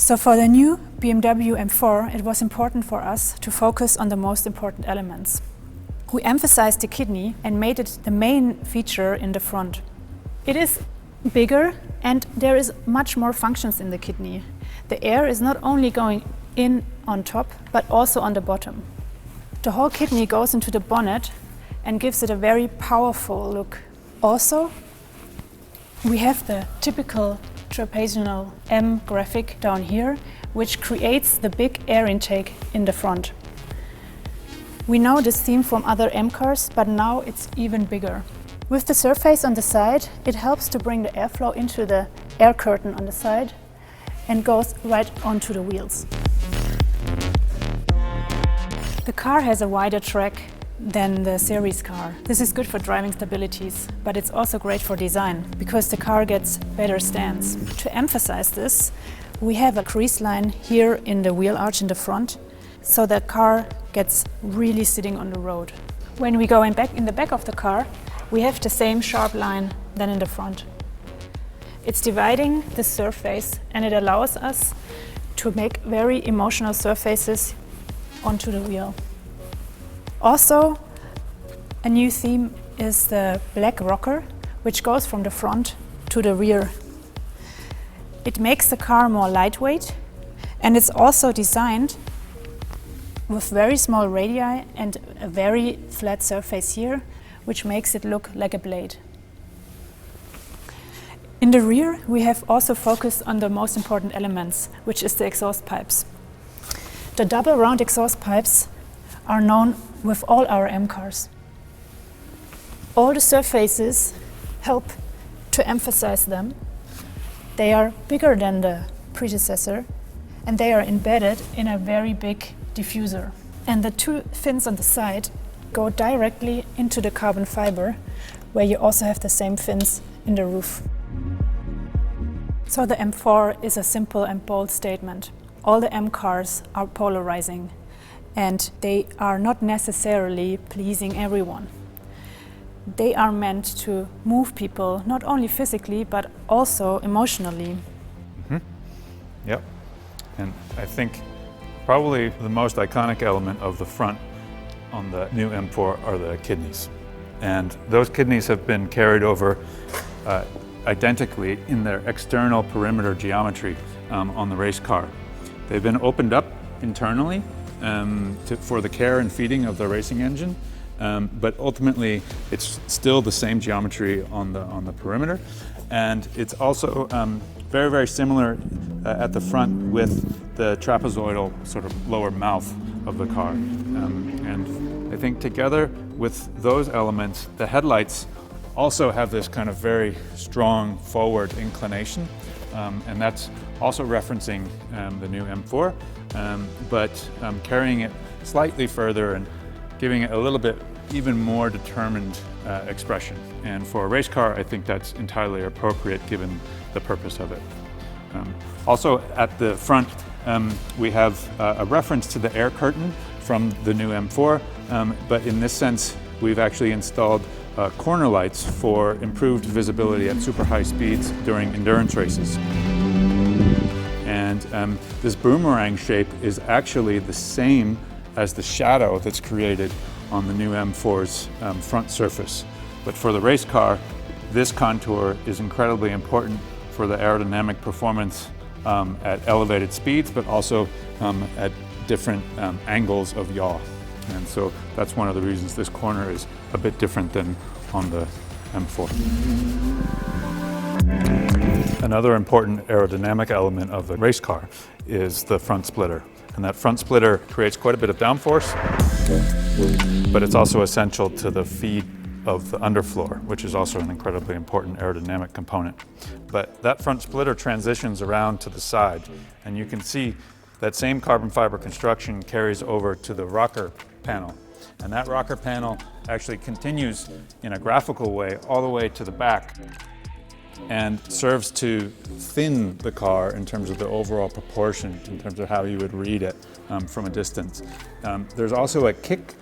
So for the new BMW M4, it was important for us to focus on the most important elements. We emphasized the kidney and made it the main feature in the front. It is bigger and there is much more functions in the kidney. The air is not only going in on top, but also on the bottom. The whole kidney goes into the bonnet and gives it a very powerful look. Also, we have the typical trapezoidal M graphic down here, which creates the big air intake in the front. We know this theme from other M cars, but now it's even bigger. With the surface on the side, it helps to bring the airflow into the air curtain on the side and goes right onto the wheels. The car has a wider track than the series car. This is good for driving stabilities, but it's also great for design because the car gets better stance. To emphasize this, we have a crease line here in the wheel arch in the front, so the car gets really sitting on the road. When we go in the back of the car, we have the same sharp line than in the front. It's dividing the surface and it allows us to make very emotional surfaces onto the wheel. Also, a new theme is the black rocker, which goes from the front to the rear. It makes the car more lightweight, and it's also designed with very small radii and a very flat surface here, which makes it look like a blade. In the rear, we have also focused on the most important elements, which is the exhaust pipes. The double round exhaust pipes are known with all our M cars. All the surfaces help to emphasize them. They are bigger than the predecessor and they are embedded in a very big diffuser. And the two fins on the side go directly into the carbon fiber, where you also have the same fins in the roof. So the M4 is a simple and bold statement. All the M cars are polarizing, and they are not necessarily pleasing everyone. They are meant to move people, not only physically, but also emotionally. Yep. And I think probably the most iconic element of the front on the new M4 are the kidneys. And those kidneys have been carried over identically in their external perimeter geometry on the race car. They've been opened up internally for the care and feeding of the racing engine, but ultimately it's still the same geometry on the perimeter, and it's also very, very similar at the front with the trapezoidal sort of lower mouth of the car. And I think together with those elements, the headlights also have this kind of very strong forward inclination, and that's also referencing the new M4, but carrying it slightly further and giving it a little bit even more determined expression. And for a race car, I think that's entirely appropriate given the purpose of it. Also at the front, we have a reference to the air curtain from the new M4, but in this sense, we've actually installed corner lights for improved visibility at super high speeds during endurance races. And this boomerang shape is actually the same as the shadow that's created on the new M4's front surface. But for the race car, this contour is incredibly important for the aerodynamic performance at elevated speeds, but also at different angles of yaw. And so that's one of the reasons this corner is a bit different than on the M4. Another important aerodynamic element of the race car is the front splitter. And that front splitter creates quite a bit of downforce, but it's also essential to the feed of the underfloor, which is also an incredibly important aerodynamic component. But that front splitter transitions around to the side, and you can see that same carbon fiber construction carries over to the rocker panel. And that rocker panel actually continues in a graphical way all the way to the back and serves to thin the car in terms of the overall proportion, in terms of how you would read it from a distance. There's also a kick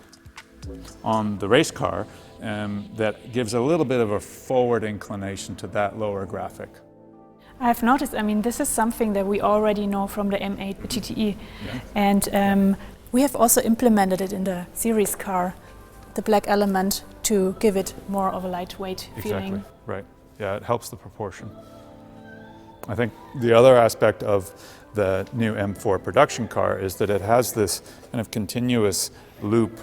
on the race car that gives a little bit of a forward inclination to that lower graphic. I've noticed, I mean, this is something that we already know from the M8 GTE. Yeah. And we have also implemented it in the series car, the black element, to give it more of a lightweight feeling. Exactly, right. Yeah, it helps the proportion. I think the other aspect of the new M4 production car is that it has this kind of continuous loop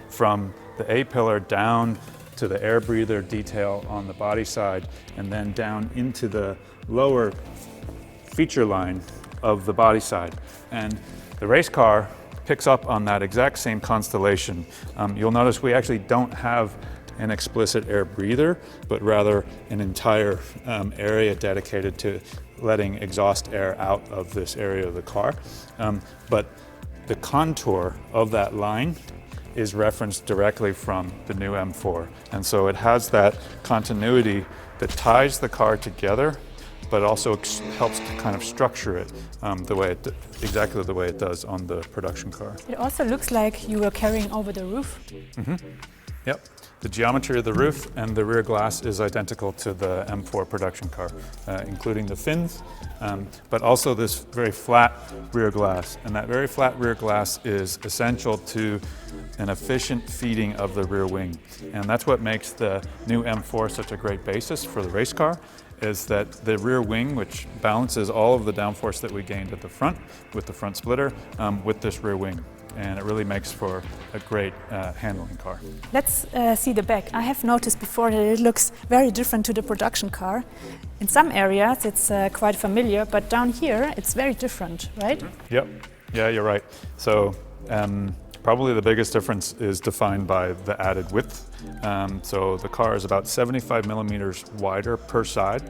from the A-pillar down to the air breather detail on the body side, and then down into the lower feature line of the body side. And the race car picks up on that exact same constellation. You'll notice we actually don't have an explicit air breather, but rather an entire area dedicated to letting exhaust air out of this area of the car. But the contour of that line is referenced directly from the new M4. And so it has that continuity that ties the car together, but also helps to kind of structure it exactly the way it does on the production car. It also looks like you were carrying over the roof. Mm-hmm. Yep. The geometry of the roof and the rear glass is identical to the M4 production car, including the fins, but also this very flat rear glass. And that very flat rear glass is essential to an efficient feeding of the rear wing. And that's what makes the new M4 such a great basis for the race car, is that the rear wing, which balances all of the downforce that we gained at the front with the front splitter, with this rear wing. And it really makes for a great handling car. Let's see the back. I have noticed before that it looks very different to the production car. In some areas it's quite familiar, but down here it's very different, right? Mm-hmm. Yep. Yeah, you're right. So probably the biggest difference is defined by the added width. So the car is about 75 millimeters wider per side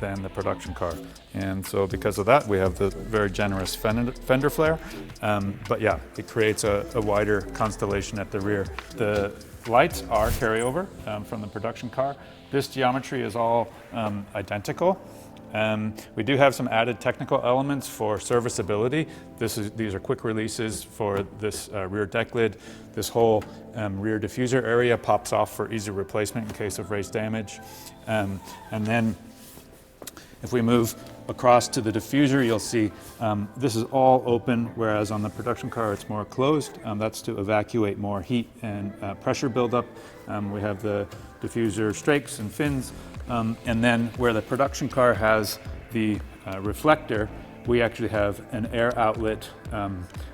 than the production car. And so because of that, we have the very generous fender flare. But yeah, it creates a wider constellation at the rear. The lights are carryover from the production car. This geometry is all identical. We do have some added technical elements for serviceability. These are quick releases for this rear deck lid. This whole rear diffuser area pops off for easy replacement in case of race damage. And then if we move across to the diffuser, you'll see this is all open, whereas on the production car it's more closed. That's to evacuate more heat and pressure buildup. We have the diffuser strakes and fins. And then where the production car has the reflector, we actually have an air outlet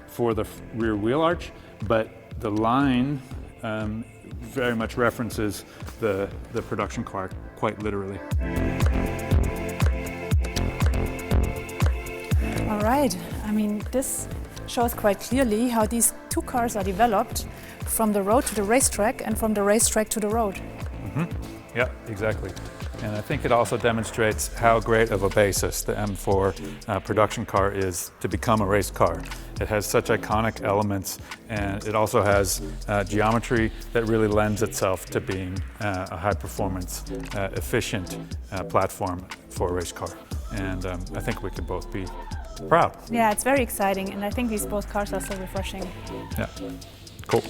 for the rear wheel arch, but the line very much references the production car quite literally. All right. I mean, this shows quite clearly how these two cars are developed from the road to the racetrack and from the racetrack to the road. Mm-hmm. Yeah, exactly. And I think it also demonstrates how great of a basis the M4 production car is to become a race car. It has such iconic elements, and it also has geometry that really lends itself to being a high-performance, efficient platform for a race car. And I think we could both be proud. Yeah, it's very exciting, and I think these both cars are so refreshing. Yeah, cool.